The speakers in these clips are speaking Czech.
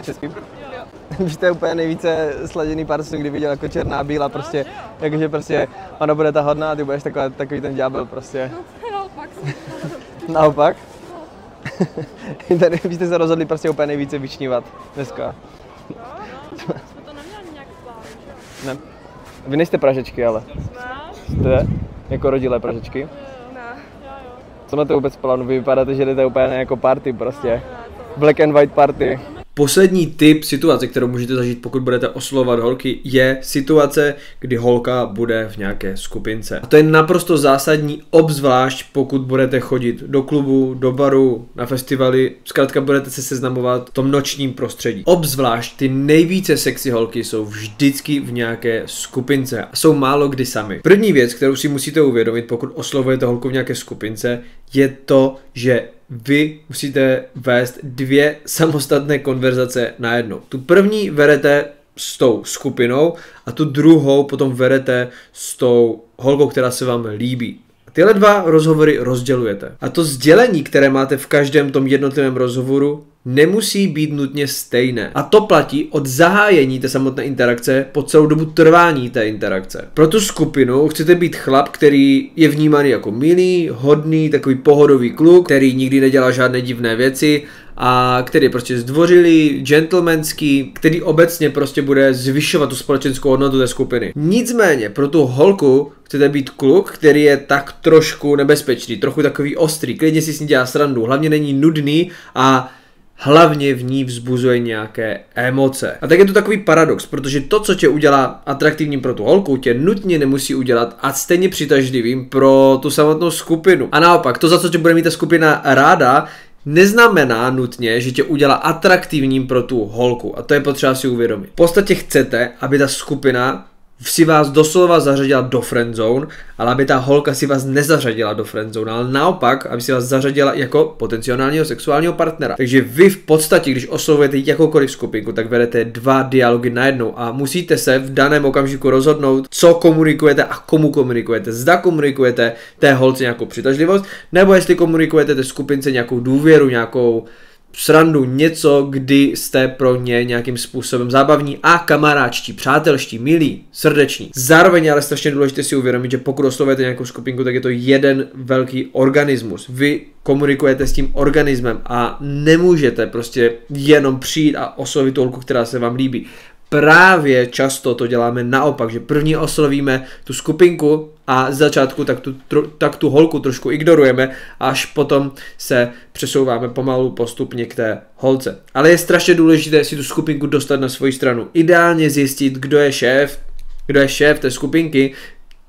česky? Víš, to je úplně nejvíce sladěný pár, co jsem kdy viděl, jako černá, bílá, prostě, jakože prostě ona bude ta hodná a ty budeš takový ten ďábel prostě. No, naopak. Naopak? Tady byste se rozhodli prostě úplně nejvíce vyčnívat dneska. Jsme to neměli nějak plán, že jo? Ne. Vy nejste Pražečky, ale. Ne. Jste jako rodilé Pražečky? Ne. Co máte vůbec plánu? Vy vypadáte, že jdete úplně jako party prostě. Black and white party. Poslední typ situace, kterou můžete zažít, pokud budete oslovovat holky, je situace, kdy holka bude v nějaké skupince. A to je naprosto zásadní, obzvlášť pokud budete chodit do klubu, do baru, na festivaly, zkrátka budete se seznamovat v tom nočním prostředí. Obzvlášť ty nejvíce sexy holky jsou vždycky v nějaké skupince a jsou málo kdy sami. První věc, kterou si musíte uvědomit, pokud oslovujete holku v nějaké skupince, je to, že vy musíte vést dvě samostatné konverzace najednou. Tu první vedete s tou skupinou a tu druhou potom vedete s tou holkou, která se vám líbí. Tyhle dva rozhovory rozdělujete. A to sdělení, které máte v každém tom jednotlivém rozhovoru, nemusí být nutně stejné. A to platí od zahájení té samotné interakce po celou dobu trvání té interakce. Pro tu skupinu chcete být chlap, který je vnímaný jako milý, hodný, takový pohodový kluk, který nikdy nedělá žádné divné věci a který je prostě zdvořilý, gentlemanský, který obecně prostě bude zvyšovat tu společenskou hodnotu té skupiny. Nicméně pro tu holku chcete být kluk, který je tak trošku nebezpečný, trochu takový ostrý, klidně si s ní dělá srandu, hlavně není nudný a hlavně v ní vzbuzuje nějaké emoce. A tak je to takový paradox, protože to, co tě udělá atraktivním pro tu holku, tě nutně nemusí udělat a stejně přitažlivým pro tu samotnou skupinu. A naopak, to, za co tě bude mít ta skupina ráda, neznamená nutně, že tě udělá atraktivním pro tu holku. A to je potřeba si uvědomit. V podstatě chcete, aby ta skupina si vás doslova zařadila do friendzone, ale aby ta holka si vás nezařadila do friendzone, ale naopak, aby si vás zařadila jako potenciálního sexuálního partnera. Takže vy v podstatě, když oslovujete jakoukoliv skupinku, tak vedete dva dialogy najednou a musíte se v daném okamžiku rozhodnout, co komunikujete a komu komunikujete. Zda komunikujete té holce nějakou přitažlivost, nebo jestli komunikujete té skupince nějakou důvěru, nějakou srandu, něco, kdy jste pro ně nějakým způsobem zábavní a kamarádští, přátelští, milí, srdeční. Zároveň je ale strašně důležité si uvědomit, že pokud oslovujete nějakou skupinku, tak je to jeden velký organismus. Vy komunikujete s tím organismem a nemůžete prostě jenom přijít a oslovit tu holku, která se vám líbí. Právě často to děláme naopak, že první oslovíme tu skupinku a z začátku tak tu holku trošku ignorujeme, až potom se přesouváme pomalu postupně k té holce. Ale je strašně důležité si tu skupinku dostat na svoji stranu. Ideálně zjistit, kdo je šéf té skupinky,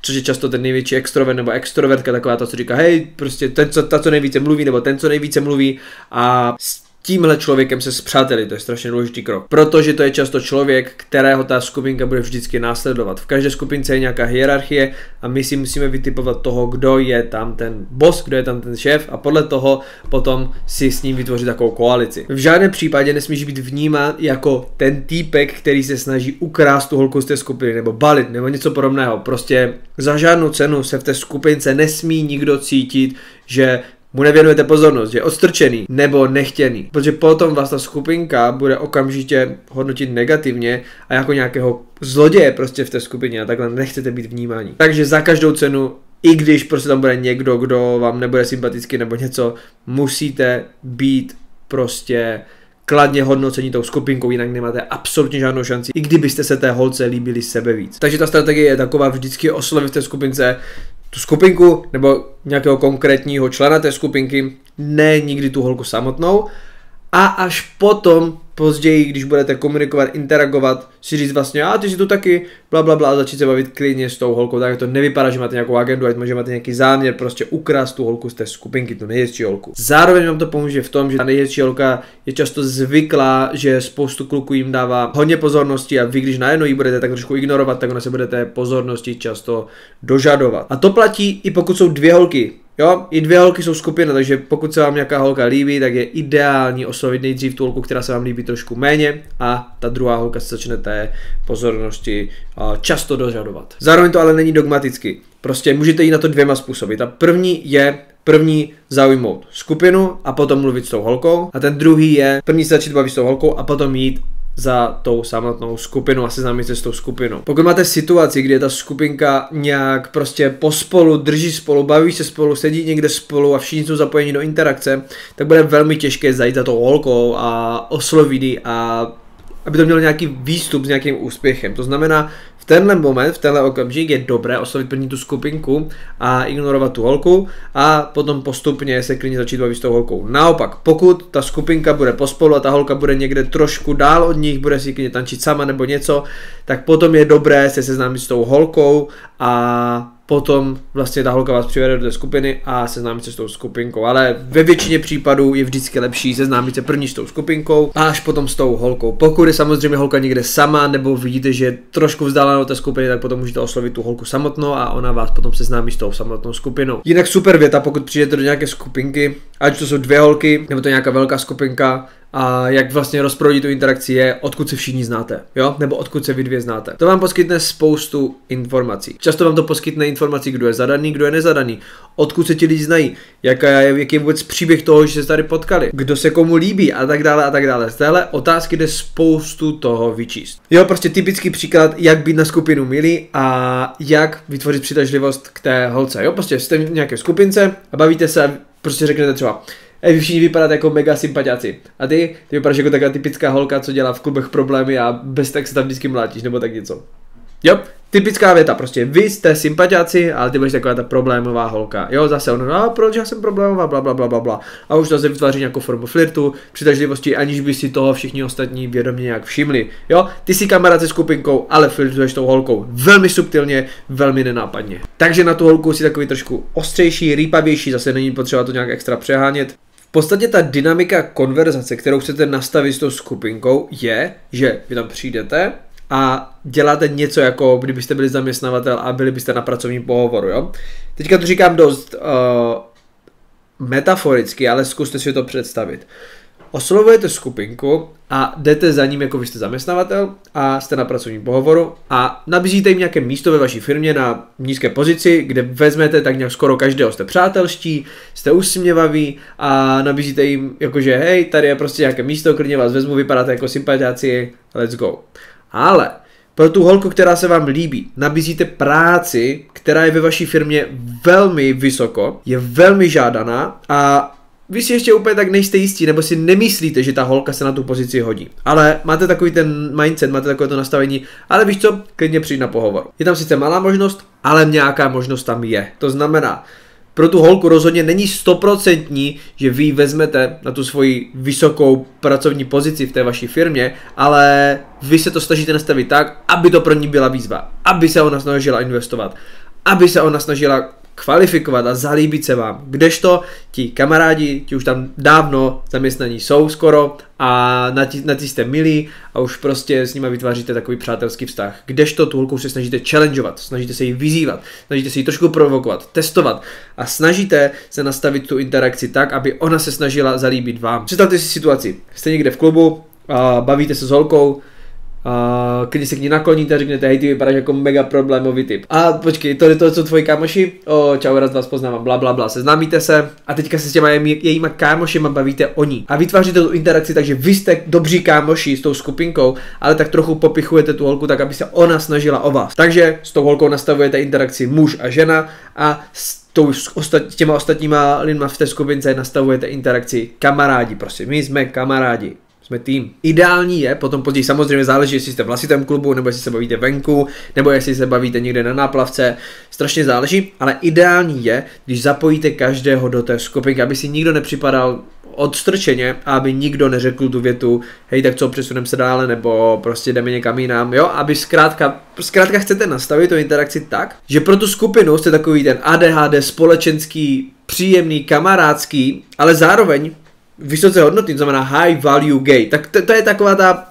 což je často ten největší extrovert nebo extrovertka, taková ta, co říká, hej, prostě ta, co nejvíce mluví, nebo ten, co nejvíce mluví a tímhle člověkem se spřáteli, to je strašně důležitý krok, protože to je často člověk, kterého ta skupinka bude vždycky následovat. V každé skupince je nějaká hierarchie a my si musíme vytipovat toho, kdo je tam ten boss, kdo je tam ten šéf a podle toho potom si s ním vytvořit takovou koalici. V žádném případě nesmíš být vnímán jako ten týpek, který se snaží ukrást tu holku z té skupiny nebo balit nebo něco podobného. Prostě za žádnou cenu se v té skupince nesmí nikdo cítit, že mu nevěnujete pozornost, že je odstrčený nebo nechtěný, protože potom vás ta skupinka bude okamžitě hodnotit negativně a jako nějakého zloděje prostě v té skupině a takhle nechcete být vnímáni. Takže za každou cenu, i když prostě tam bude někdo, kdo vám nebude sympatický nebo něco, musíte být prostě kladně hodnocení tou skupinkou, jinak nemáte absolutně žádnou šanci, i kdybyste se té holce líbili sebe víc. Takže ta strategie je taková, vždycky oslovit v té skupince tu skupinku nebo nějakého konkrétního člena té skupinky, ne nikdy tu holku samotnou a až potom později, když budete komunikovat, interagovat, si říct vlastně, a ty si tu taky, bla bla bla, a začít se bavit klidně s tou holkou, tak to nevypadá, že máte nějakou agendu, ať že máte nějaký záměr, prostě ukrást tu holku z té skupinky, tu nejhezčí holku. Zároveň vám to pomůže v tom, že ta nejhezčí holka je často zvyklá, že spoustu kluků jim dává hodně pozornosti a vy, když najednou ji budete tak trošku ignorovat, tak ona se budete pozornosti často dožadovat. A to platí i pokud jsou dvě holky. Jo, i dvě holky jsou skupina, takže pokud se vám nějaká holka líbí, tak je ideální oslovit nejdřív tu holku, která se vám líbí trošku méně a ta druhá holka se začne té pozornosti často dožadovat. Zároveň to ale není dogmaticky. Prostě můžete jít na to dvěma způsoby. Ta první je První zaujmout skupinu a potom mluvit s tou holkou. A ten druhý je první se začít bavit s tou holkou a potom jít za tou samotnou skupinu a seznámit se s tou skupinou. Pokud máte situaci, kdy je ta skupinka nějak prostě pospolu, drží spolu, baví se spolu, sedí někde spolu a všichni jsou zapojeni do interakce, tak bude velmi těžké zajít za tou holkou a oslovit ji a aby to mělo nějaký výstup s nějakým úspěchem. To znamená, v tenhle moment, v tenhle okamžik je dobré oslovit první tu skupinku a ignorovat tu holku a potom postupně se klidně začít bavit s tou holkou. Naopak, pokud ta skupinka bude pospolu a ta holka bude někde trošku dál od nich, bude si klidně tančit sama nebo něco, tak potom je dobré se seznámit s tou holkou a potom vlastně ta holka vás přivede do té skupiny a seznámit se s tou skupinkou. Ale ve většině případů je vždycky lepší seznámit se první s tou skupinkou a až potom s tou holkou. Pokud je samozřejmě holka někde sama nebo vidíte, že je trošku vzdálená od té skupiny, tak potom můžete oslovit tu holku samotnou a ona vás potom seznámí s tou samotnou skupinou. Jinak super věta, pokud přijdete do nějaké skupinky, ať to jsou dvě holky nebo to je nějaká velká skupinka, a jak vlastně rozproudit tu interakci je, odkud se všichni znáte, jo? Nebo odkud se vy dvě znáte. To vám poskytne spoustu informací. Často vám to poskytne informací, kdo je zadaný, kdo je nezadaný, odkud se ti lidi znají, jaký je vůbec příběh toho, že se tady potkali, kdo se komu líbí a tak dále a tak dále. Z téhle otázky jde spoustu toho vyčíst. Jo, prostě typický příklad, jak být na skupinu milý a jak vytvořit přitažlivost k té holce. Jo, prostě jste v nějaké skupince a bavíte se a prostě řeknete třeba: vy všichni vypadáte jako mega sympatiáci. A ty vypadáš jako taková typická holka, co dělá v klubech problémy a bez tak se tam vždycky mlátíš, nebo tak něco. Jo, typická věta, prostě vy jste sympatiáci, ale ty budeš taková ta problémová holka. Jo, zase ono, proč já jsem problémová, bla bla bla bla bla. A už to se vytváří nějakou formu flirtu, přitažlivosti, aniž by si toho všichni ostatní vědomě nějak všimli. Jo, ty si kamarád se skupinkou, ale flirtuješ tou holkou. Velmi subtilně, velmi nenápadně. Takže na tu holku si takový trošku ostřejší, rýpavější, zase není potřeba to nějak extra přehánět. V podstatě ta dynamika konverzace, kterou chcete nastavit s tou skupinkou, je, že vy tam přijdete a děláte něco, jako kdybyste byli zaměstnavatel a byli byste na pracovním pohovoru, jo. Teďka to říkám dost metaforicky, ale zkuste si to představit. Oslovujete skupinku a jdete za ním, jako vy jste zaměstnavatel a jste na pracovním pohovoru a nabízíte jim nějaké místo ve vaší firmě na nízké pozici, kde vezmete tak nějak skoro každého. Jste přátelští, jste usměvaví a nabízíte jim, jakože hej, tady je prostě nějaké místo, klidně vás vezmu, vypadáte jako sympatiáci, let's go. Ale pro tu holku, která se vám líbí, nabízíte práci, která je ve vaší firmě velmi vysoko, je velmi žádaná a vy si ještě úplně tak nejste jistí, nebo si nemyslíte, že ta holka se na tu pozici hodí. Ale máte takový ten mindset, máte takové to nastavení, ale víš co, klidně přijď na pohovor. Je tam sice malá možnost, ale nějaká možnost tam je. To znamená, pro tu holku rozhodně není 100%, že vy ji vezmete na tu svoji vysokou pracovní pozici v té vaší firmě, ale vy se to snažíte nastavit tak, aby to pro ní byla výzva, aby se ona snažila investovat, aby se ona snažila kvalifikovat a zalíbit se vám. Kdežto ti kamarádi, ti už tam dávno zaměstnaní jsou skoro a na ty jste milí a už prostě s nimi vytváříte takový přátelský vztah. Kdežto tu holku se snažíte challengeovat, snažíte se jí vyzývat, snažíte se jí trošku provokovat, testovat a snažíte se nastavit tu interakci tak, aby ona se snažila zalíbit vám. Představte si situaci, jste někde v klubu, bavíte se s holkou, když se k ní nakloníte a řeknete, hej, ty vypadáš jako mega problémový typ. A počkej, to jsou tvoji kámoši? Čau, rád vás poznávám, bla bla bla, seznámíte se a teďka se s těma jejíma kámošima bavíte o ní. A vytváříte tu interakci, takže vy jste dobří kámoši s tou skupinkou, ale tak trochu popichujete tu holku tak, aby se ona snažila o vás. Takže s tou holkou nastavujete interakci muž a žena a s těma ostatníma lidma v té skupince nastavujete interakci kamarádi, prostě my jsme kamarádi. Jsme tým. Ideální je, potom později samozřejmě záleží, jestli jste v hlasitém klubu, nebo jestli se bavíte venku, nebo jestli se bavíte někde na náplavce, strašně záleží, ale ideální je, když zapojíte každého do té skupinky, aby si nikdo nepřipadal odstrčeně a aby nikdo neřekl tu větu, hej, tak co, přesunem se dále, nebo prostě jdeme někam jinam, jo, aby zkrátka chcete nastavit tu interakci tak, že pro tu skupinu jste takový ten ADHD společenský, příjemný, kamarádský, ale zároveň vysoce hodnotný, to znamená high value gay. Tak to je taková ta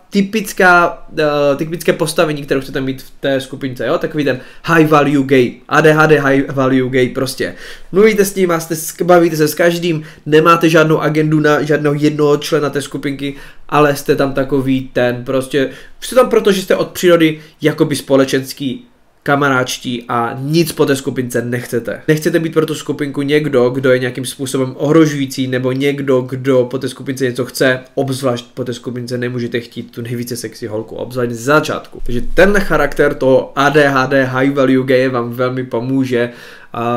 typické postavení, kterou chcete mít v té skupince, jo? Takový ten high value gay, ADHD high value gay prostě. Mluvíte s ním a bavíte se s každým, nemáte žádnou agendu na žádného jednoho člena té skupinky, ale jste tam takový ten prostě, jste tam proto, že jste od přírody jakoby společenský kamaráčtí a nic po té skupince nechcete. Nechcete být pro tu skupinku někdo, kdo je nějakým způsobem ohrožující, nebo někdo, kdo po té skupince něco chce, obzvlášť po té skupince nemůžete chtít tu nejvíce sexy holku, obzvlášť z začátku. Takže tenhle charakter toho ADHD high value geje vám velmi pomůže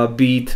být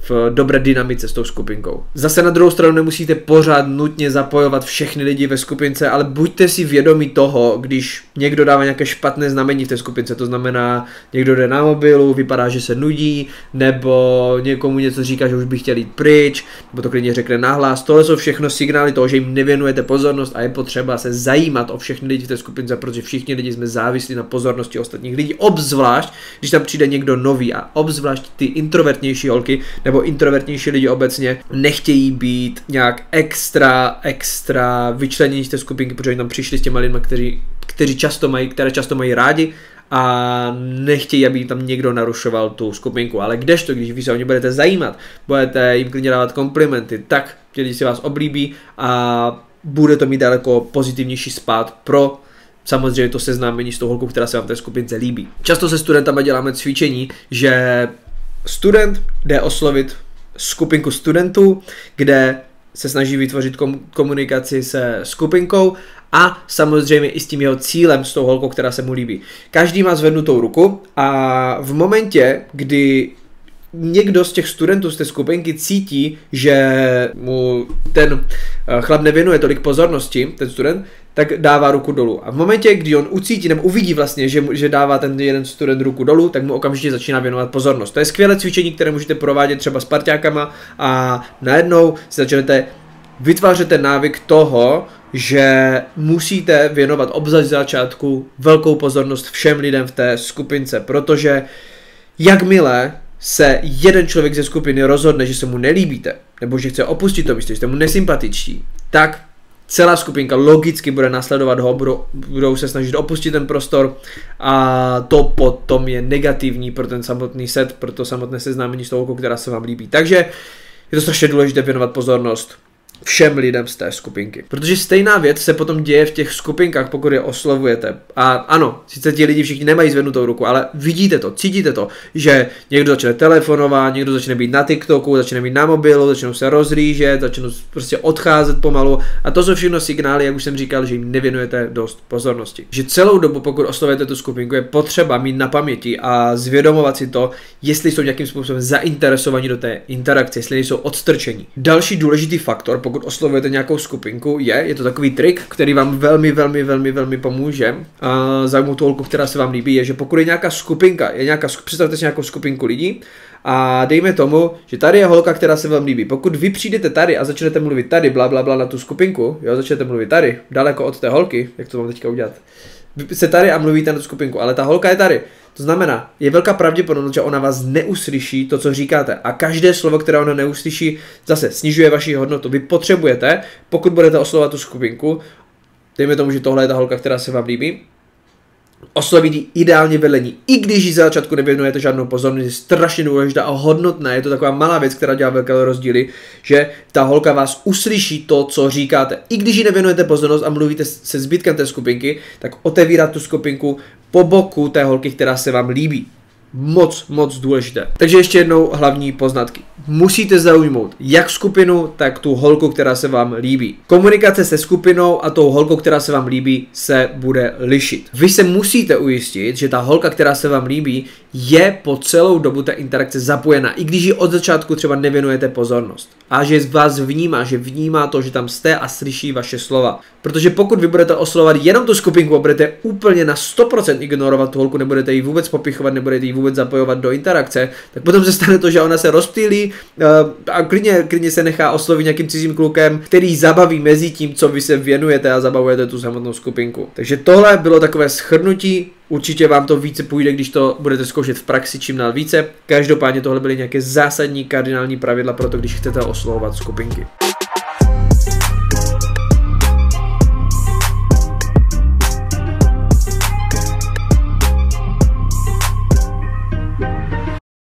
v dobré dynamice s tou skupinkou. Zase na druhou stranu nemusíte pořád nutně zapojovat všechny lidi ve skupince, ale buďte si vědomi toho, když někdo dává nějaké špatné znamení v té skupince, to znamená, někdo jde na mobilu, vypadá, že se nudí, nebo někomu něco říká, že už by chtěl jít pryč, nebo to klidně řekne nahlas. Tohle jsou všechno signály toho, že jim nevěnujete pozornost a je potřeba se zajímat o všechny lidi v té skupince, protože všichni lidi jsme závislí na pozornosti ostatních lidí, obzvlášť, když tam přijde někdo nový a obzvlášť ty introvertnější holky nebo introvertnější lidi obecně nechtějí být nějak extra vyčlenění z té skupinky, protože tam přišli s těma lidmi, které často mají rádi a nechtějí, aby tam někdo narušoval tu skupinku. Ale kdežto, když vy se o ně budete zajímat, budete jim klidně dávat komplimenty, tak ti lidi si vás oblíbí a bude to mít daleko pozitivnější spád pro samozřejmě to seznámení s tou holkou, která se vám v té skupince líbí. Často se studentama děláme cvičení, že student jde oslovit skupinku studentů, kde se snaží vytvořit komunikaci se skupinkou a samozřejmě i s tím jeho cílem, s tou holkou, která se mu líbí. Každý má zvednutou ruku a v momentě, kdy někdo z těch studentů z té skupinky cítí, že mu ten chlap nevěnuje tolik pozornosti, ten student, tak dává ruku dolů. A v momentě, kdy on ucítí nebo uvidí vlastně, že dává ten jeden student ruku dolů, tak mu okamžitě začíná věnovat pozornost. To je skvělé cvičení, které můžete provádět třeba s parťákama a najednou si začnete vytvářet ten návyk toho, že musíte věnovat obzvlášť z začátku velkou pozornost všem lidem v té skupince, protože jakmile se jeden člověk ze skupiny rozhodne, že se mu nelíbíte, nebo že chce opustit to místo, že jste mu nesympatičtí, tak celá skupinka logicky bude následovat ho, budou se snažit opustit ten prostor a to potom je negativní pro ten samotný set, pro to samotné seznámení s tou holkou, která se vám líbí. Takže je to strašně důležité věnovat pozornost všem lidem z té skupinky. Protože stejná věc se potom děje v těch skupinkách, pokud je oslovujete. A ano, sice ti lidi všichni nemají zvednutou ruku, ale vidíte to, cítíte to, že někdo začne telefonovat, někdo začne být na TikToku, začne být na mobilu, začnou se rozhlížet, začnou prostě odcházet pomalu. A to jsou všechno signály, jak už jsem říkal, že jim nevěnujete dost pozornosti. Že celou dobu, pokud oslovujete tu skupinku, je potřeba mít na paměti a zvědomovat si to, jestli jsou nějakým způsobem zainteresovaní do té interakce, jestli nejsou odstrčení. Další důležitý faktor, pokud oslovujete nějakou skupinku, je to takový trik, který vám velmi pomůže zaujmout tu holku, která se vám líbí, je, že pokud je nějaká skupinka, představte si nějakou skupinku lidí a dejme tomu, že tady je holka, která se vám líbí. Pokud vy přijdete tady a začnete mluvit tady, bla na tu skupinku, jo, začnete mluvit tady, daleko od té holky, jak to mám teďka udělat? Vy jste tady a mluvíte na tu skupinku, ale ta holka je tady. To znamená, je velká pravděpodobnost, že ona vás neuslyší to, co říkáte. A každé slovo, které ona neuslyší, zase snižuje vaši hodnotu. Vy potřebujete, pokud budete oslovovat tu skupinku, dejme tomu, že tohle je ta holka, která se vám líbí, oslovit ji ideálně vedle ní. I když jí za začátku nevěnujete žádnou pozornost, je strašně důležitá a hodnotná. Je to taková malá věc, která dělá velké rozdíly, že ta holka vás uslyší to, co říkáte. I když jí nevěnujete pozornost a mluvíte se zbytkem té skupinky, tak otevírat tu skupinku po boku té holky, která se vám líbí. Moc důležité. Takže ještě jednou hlavní poznatky. Musíte zaujmout jak skupinu, tak tu holku, která se vám líbí. Komunikace se skupinou a tou holkou, která se vám líbí, se bude lišit. Vy se musíte ujistit, že ta holka, která se vám líbí, je po celou dobu té interakce zapojena, i když ji od začátku třeba nevěnujete pozornost. A že vás vnímá, že vnímá to, že tam jste a slyší vaše slova. Protože pokud vy budete oslovovat jenom tu skupinku a budete úplně na 100% ignorovat tu holku, nebudete ji vůbec popichovat, nebudete ji vůbec zapojovat do interakce, tak potom se stane to, že ona se rozptýlí a klidně se nechá oslovit nějakým cizím klukem, který zabaví mezi tím, co vy se věnujete a zabavujete tu samotnou skupinku. Takže tohle bylo takové shrnutí. Určitě vám to více půjde, když to budete zkoušet v praxi čím dál více. Každopádně tohle byly nějaké zásadní kardinální pravidla pro to, když chcete oslovovat skupinky.